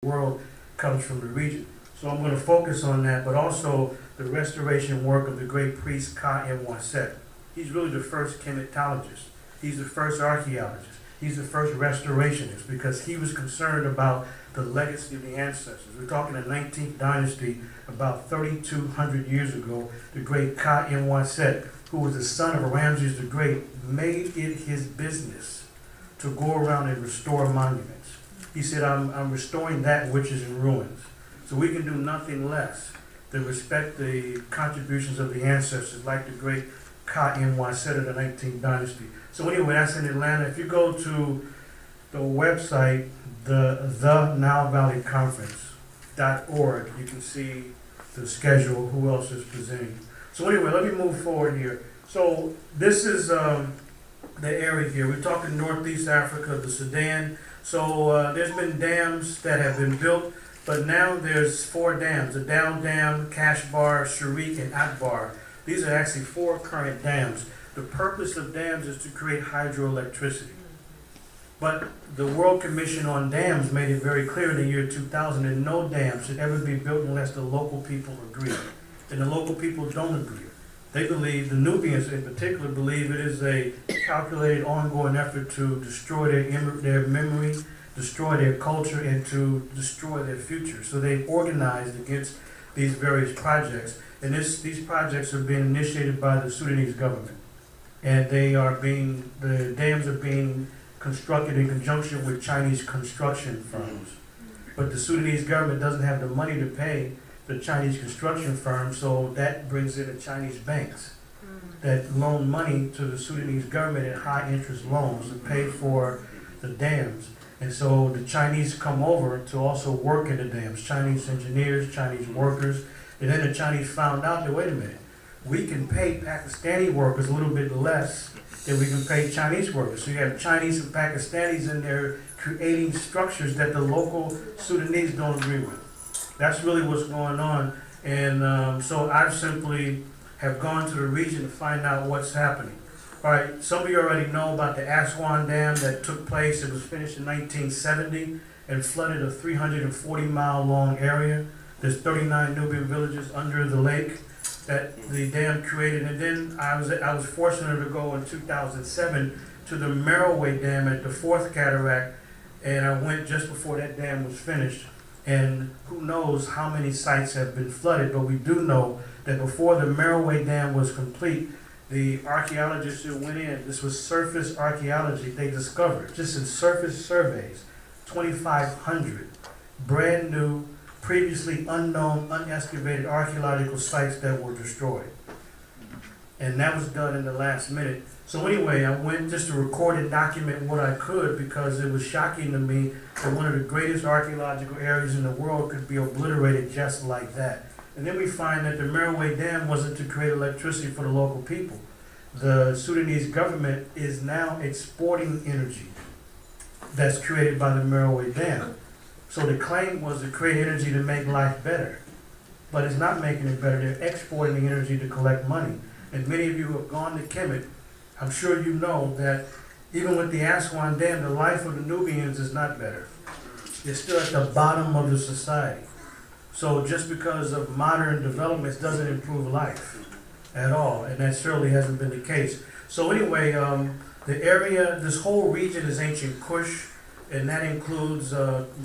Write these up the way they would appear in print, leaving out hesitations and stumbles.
world comes from the region. So I'm going to focus on that, but also the restoration work of the great priest Ka-Im-Waset. He's really the first chematologist. He's the first archaeologist. He's the first restorationist because he was concerned about the legacy of the ancestors. We're talking the 19th dynasty, about 3,200 years ago. The great Ka-Im-Waset, who was the son of Ramses the Great, made it his business to go around and restore monuments. He said, I'm restoring that which is in ruins. So we can do nothing less than respect the contributions of the ancestors, like the great Ka-Im-Waset of the 19th dynasty. So anyway, that's in Atlanta. If you go to the website, the Nile Valley Conference.org, you can see the schedule, who else is presenting. So anyway, let me move forward here. So this is the area here. We're talking Northeast Africa, the Sudan. So there's been dams that have been built, but now there's 4 dams, the Down Dam, Kajbar, Sharik, and Akbar. These are actually 4 current dams. The purpose of dams is to create hydroelectricity. But the World Commission on Dams made it very clear in the year 2000 that no dam should ever be built unless the local people agree. And the local people don't agree. They believe, the Nubians in particular, believe it is a calculated, ongoing effort to destroy their memory, destroy their culture, and to destroy their future. So they've organized against these various projects. And these projects are being initiated by the Sudanese government. And the dams are being constructed in conjunction with Chinese construction firms. But the Sudanese government doesn't have the money to pay the Chinese construction firms, so that brings in the Chinese banks that loan money to the Sudanese government in high interest loans to pay for the dams. And so the Chinese come over to also work in the dams, Chinese engineers, Chinese workers. And then the Chinese found out that, wait a minute, we can pay Pakistani workers a little bit less than we can pay Chinese workers. So you have Chinese and Pakistanis in there creating structures that the local Sudanese don't agree with. That's really what's going on. And so I simply have gone to the region to find out what's happening. All right, some of you already know about the Aswan Dam that took place. It was finished in 1970 and flooded a 340-mile long area. There's 39 Nubian villages under the lake that the dam created. And then I was fortunate to go in 2007 to the Merowe Dam at the 4th Cataract, and I went just before that dam was finished. And who knows how many sites have been flooded, but we do know that before the Merowe Dam was complete, the archaeologists who went in, this was surface archaeology, they discovered, just in surface surveys, 2,500 brand new, previously unknown, unexcavated archaeological sites that were destroyed. And that was done in the last minute. So anyway, I went just to record and document what I could because it was shocking to me that one of the greatest archaeological areas in the world could be obliterated just like that. And then we find that the Merowe Dam wasn't to create electricity for the local people. The Sudanese government is now exporting energy that's created by the Merowe Dam. So the claim was to create energy to make life better. But it's not making it better. They're exporting the energy to collect money. And many of you who have gone to Kemet, I'm sure you know that even with the Aswan Dam, the life of the Nubians is not better. They're still at the bottom of the society. So just because of modern developments doesn't improve life at all, and that certainly hasn't been the case. So anyway, the area, this whole region is ancient Kush, and that includes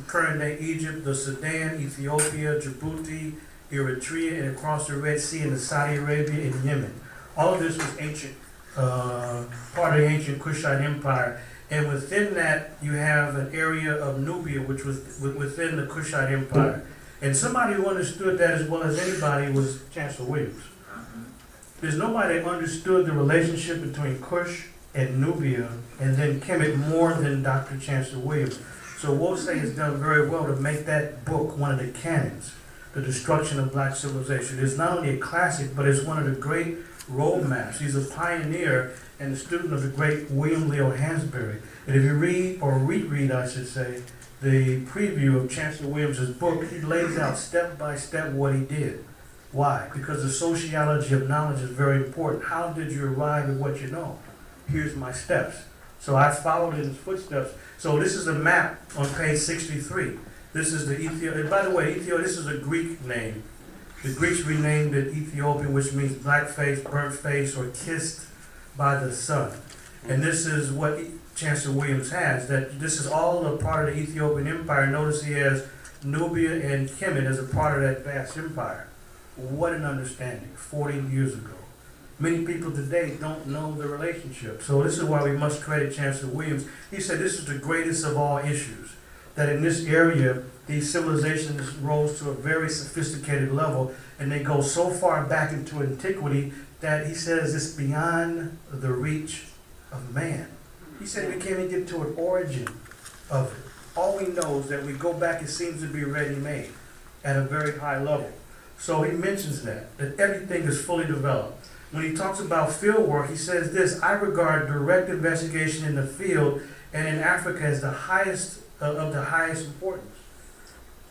current-day Egypt, the Sudan, Ethiopia, Djibouti, Eritrea, and across the Red Sea into Saudi Arabia and Yemen. All of this was ancient, part of the ancient Kushan Empire. And within that, you have an area of Nubia, which was within the Kushan Empire. And somebody who understood that as well as anybody was Chancellor Williams. There's nobody that understood the relationship between Kush and Nubia and then Kemet more than Dr. Chancellor Williams. So Wose has done very well to make that book one of the canons, The Destruction of Black Civilization. It's not only a classic, but it's one of the great roadmaps. He's a pioneer and a student of the great William Leo Hansberry. And if you read, or reread, I should say, the preview of Chancellor Williams' book, he lays out step by step what he did. Why? Because the sociology of knowledge is very important. How did you arrive at what you know? Here's my steps. So I followed in his footsteps. So this is a map on page 63. This is the Ethiopia. By the way, this is a Greek name. The Greeks renamed it Ethiopian, which means black face, burnt face, or kissed by the sun. And this is what Chancellor Williams has, that this is all a part of the Ethiopian Empire. Notice he has Nubia and Kemet as a part of that vast empire. What an understanding, 40 years ago. Many people today don't know the relationship. So this is why we must credit Chancellor Williams. He said this is the greatest of all issues, that in this area, these civilizations rose to a very sophisticated level, and they go so far back into antiquity that he says it's beyond the reach of man. He said we can't even get to an origin of it. All we know is that we go back, it seems to be ready-made at a very high level. So he mentions that everything is fully developed. When he talks about field work, he says this: I regard direct investigation in the field and in Africa as the highest of the highest importance.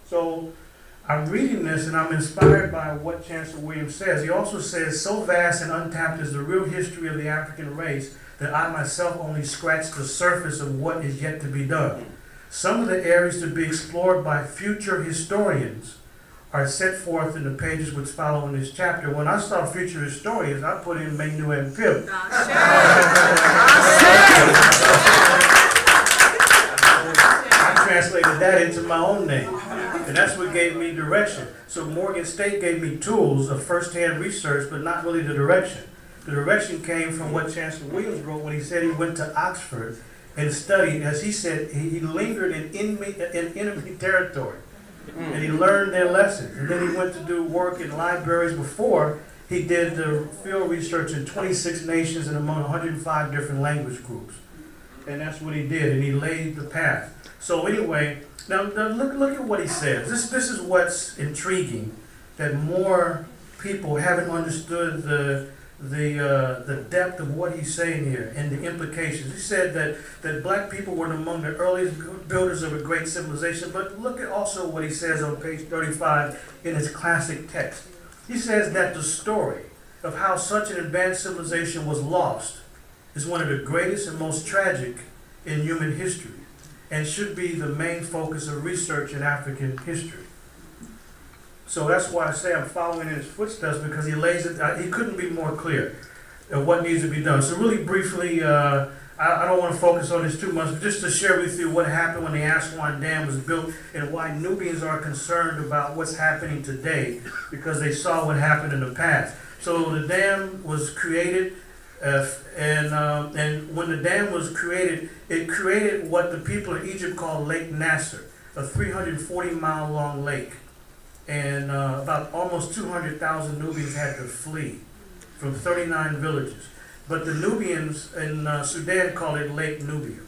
So I'm reading this and I'm inspired by what Chancellor Williams says. He also says, so vast and untapped is the real history of the African race that I myself only scratch the surface of what is yet to be done. Some of the areas to be explored by future historians are set forth in the pages which follow in this chapter. When I saw future historians, I put in Manu Ampim. I translated that into my own name. And that's what gave me direction. So Morgan State gave me tools of first-hand research, but not really the direction. The direction came from what Chancellor Williams wrote when he said he went to Oxford and studied. As he said, he lingered in enemy territory. And he learned their lessons. And then he went to do work in libraries before he did the field research in 26 nations and among 105 different language groups. And that's what he did, and he laid the path. So anyway, now look at what he says. This is what's intriguing, that more people haven't understood the depth of what he's saying here and the implications. He said that black people were among the earliest builders of a great civilization, but look at also what he says on page 35 in his classic text. He says that the story of how such an advanced civilization was lost is one of the greatest and most tragic in human history, and should be the main focus of research in African history. So that's why I say I'm following in his footsteps, because he lays it, he couldn't be more clear of what needs to be done. So really briefly, I don't want to focus on this too much, but just to share with you what happened when the Aswan Dam was built and why Nubians are concerned about what's happening today, because they saw what happened in the past. So the dam was created, and when the dam was created, it created what the people of Egypt call Lake Nasser, a 340-mile long lake. And about almost 200,000 Nubians had to flee from 39 villages. But the Nubians in Sudan call it Lake Nubia,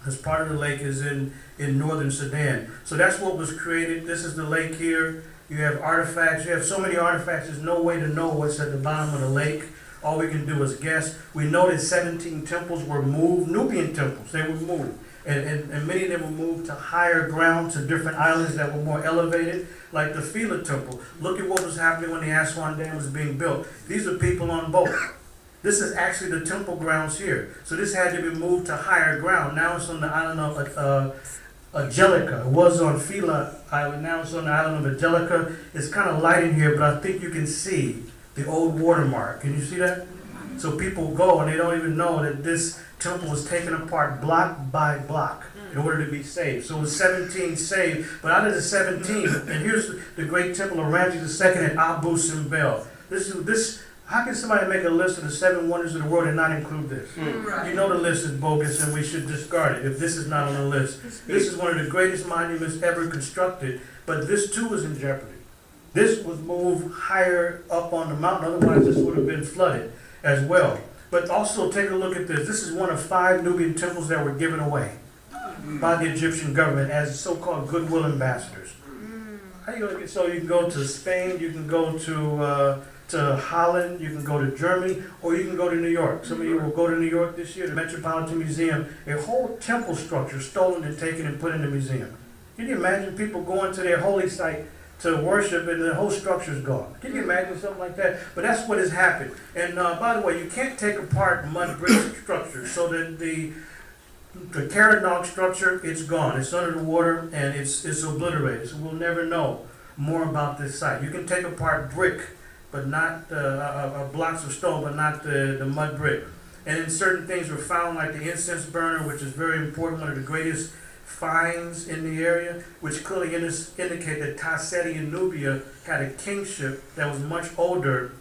because part of the lake is in northern Sudan. So that's what was created. This is the lake here. You have artifacts. You have so many artifacts, there's no way to know what's at the bottom of the lake. All we can do is guess. We know that 17 temples were moved, Nubian temples, they were moved. And many of them were moved to higher ground, to different islands that were more elevated, like the Phila Temple. Look at what was happening when the Aswan Dam was being built. These are people on boats. This is actually the temple grounds here. So this had to be moved to higher ground. Now it's on the island of Angelica. It was on Phila Island. Now it's on the island of Angelica. It's kind of light in here, but I think you can see the old watermark. Can you see that? So people go and they don't even know that this temple was taken apart block by block in order to be saved. So it was 17 saved, but out of the 17, and here's the great temple of Ramses II at Abu Simbel. How can somebody make a list of the 7 wonders of the world and not include this? You know the list is bogus and we should discard it if this is not on the list. This is one of the greatest monuments ever constructed, but this too is in jeopardy. This was moved higher up on the mountain, otherwise this would have been flooded as well. But also take a look at this. This is one of 5 Nubian temples that were given away by the Egyptian government as so-called goodwill ambassadors. So you can go to Spain, you can go to Holland, you can go to Germany, or you can go to New York. Some of you will go to New York this year, the Metropolitan Museum, a whole temple structure stolen and taken and put in the museum. Can you imagine people going to their holy site to worship and the whole structure's gone? Can you imagine something like that? But that's what has happened. And by the way, you can't take apart mud brick structures, so that The Karanog structure, it's gone. It's under the water and it's obliterated. So we'll never know more about this site. You can take apart brick, but not blocks of stone, but not the mud brick. And then certain things were found, like the incense burner, which is very important, one of the greatest finds in the area, which clearly indicate that Ancient Nubia had a kingship that was much older